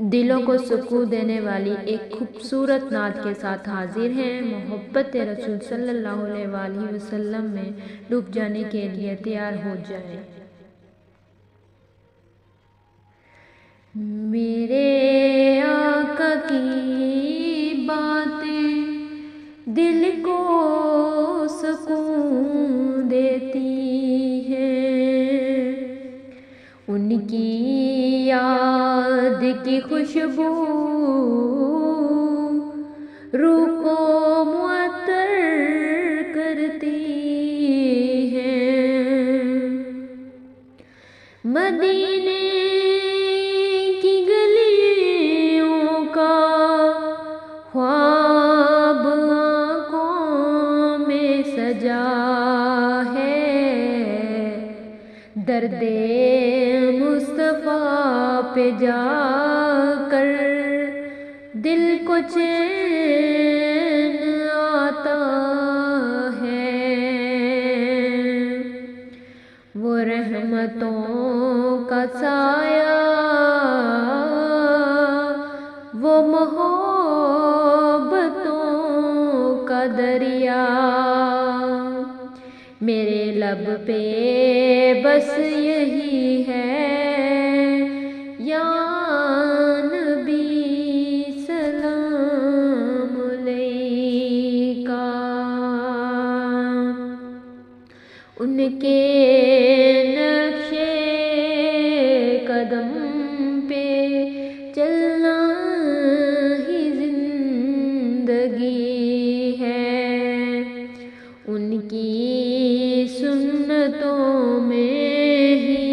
دلوں کو سکون دینے والی ایک خوبصورت نعت کے ساتھ حاضر ہیں۔ محبت رسول صلی اللہ علیہ وآلہ وسلم میں ڈوب جانے کے لیے تیار ہو جائیں۔ میرے آقا کی باتیں دل کو سکون دیتی ہیں، ان کی یاد کی خوشبو روح کو معطر کرتی ہے۔ مدینے کی گلیوں کا خواب آنکھوں میں سجا ہے، درد مصطفیٰ پہ جا کر دل کو چین آتا ہے۔ وہ رحمتوں کا سایہ، وہ محبتوں کا دریا، میرے لب پہ بس یہی ہے، یا نبی سلام علیکہ۔ ان کے نقش قدم پہ چلنا ہی زندگی ہے، ان کی سنتوں میں ہی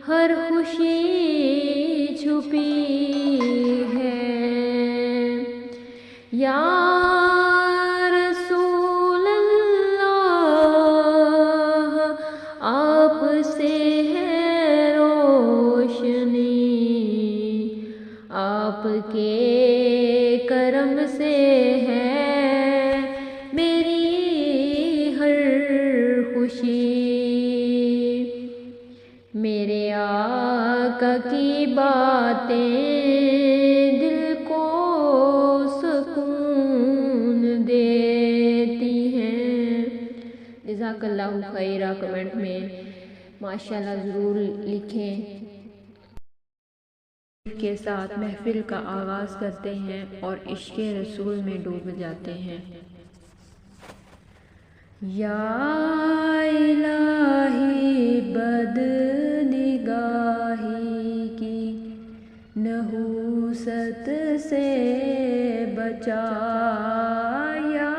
ہر خوشی چھپی ہے۔ یا رسول اللہ، آپ سے ہے روشنی، آپ کے کرم سے ہے میری ہر خوشی۔ میرے آقا کی باتیں دل کو سکون دیتی ہیں۔ جزاک اللہ خیرہ کمنٹ میں ماشاءاللہ ضرور لکھیں۔ کے ساتھ محفل کا آغاز کرتے ہیں اور عشق رسول میں ڈوب جاتے ہیں۔ یا الہی بد نگاہی کی نحوست سے بچا، یا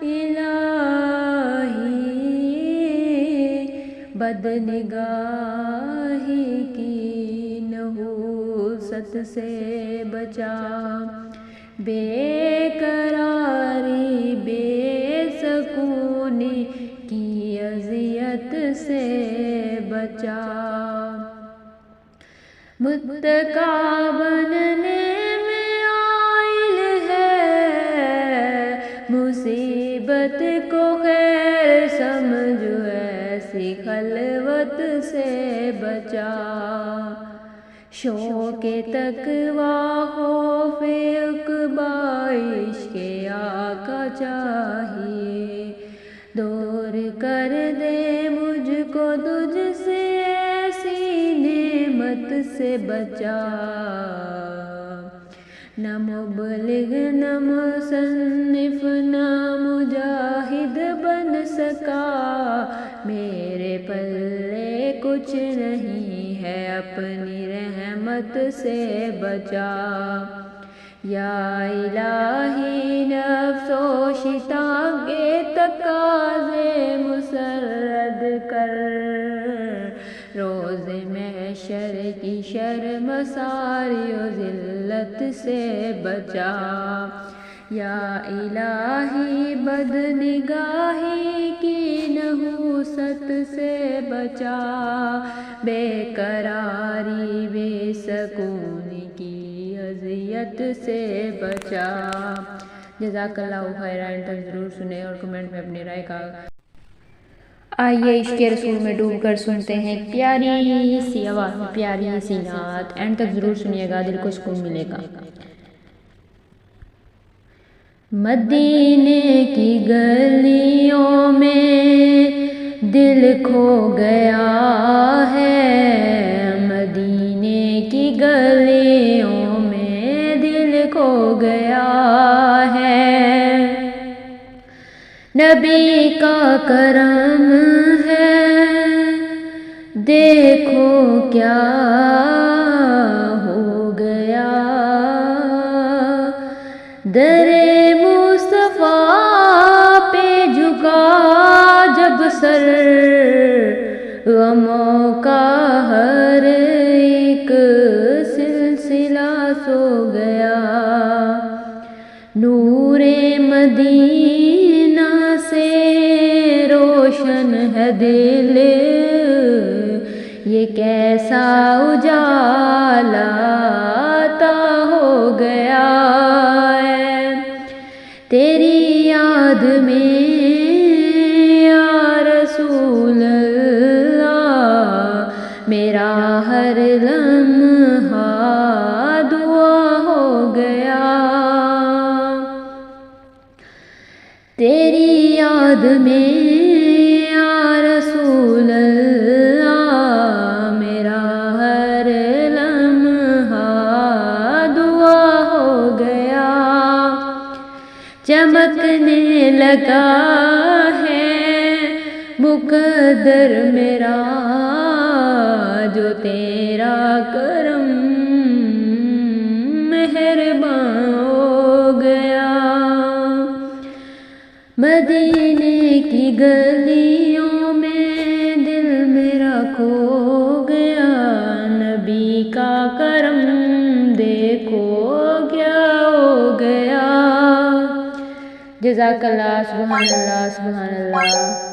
الہی بد نگاہی کی نحوست سے بچا، بے قراری بے سکونی کی اذیت سے بچا، متقی بننے میں عائل ہے، مصیبت کو خیر سمجھ ایسی خلوت سے بچا، شوق تقویٰ خوف عقبیٰ عشق آقا چاہیے، دور کر دے مجھ کو تجھ سے ایسی نعمت سے بچا، نہ مبلغ نہ مصنف نہ مجاہد بن سکا، میرے پلے کچھ نہیں ہے اپنی رحمت سے بچا، یا الہی نفس و شیطان کے تقاضے مسرد کر، روز محشر کی شرمساری و ذلت سے بچا، یا الہی بد نگاہی کی نحوست سے بچا، بے قراری بے سکونی کی اذیت سے بچا۔ جزاک اللہ خیرہ۔ ضرور سنیں اور کمنٹ میں اپنی رائے کا آئیے عشق رسول میں ڈوب کر سنتے ہیں ایک پیاری سی آواز میں پیاری سی نعت، اینڈ تک ضرور سنیے گا، دل کو سکون ملے گا۔ مدینے کی گلیوں میں دل کھو گیا ہے، مدینے کی گلیوں میں دل کھو گیا ہے، نبی کا کرم ہے دیکھو کیا ہو گیا، در مصطفیٰ پہ جھکا جب سر، غموں کا ہر ایک سلسلہ سو گیا، نور مدینہ سے روشن ہے دل، یہ کیسا اجالا عطا ہو گیا ہے، تیری یاد میں یا رسول اللہ میرا ہر لمحہ دعا ہو گیا، تیری یاد میں یا رسول اللہ میرا ہر لمحہ دعا ہو گیا، چمکنے لگا ہے مقدر میرا جو تیرا کرم مہربان ہو گیا، مدینے کی گلیوں میں دل میرا کھو گیا، نبی کا کرم دیکھو کیا ہو گیا، جزاک اللہ، سبحان اللہ، سبحان اللہ۔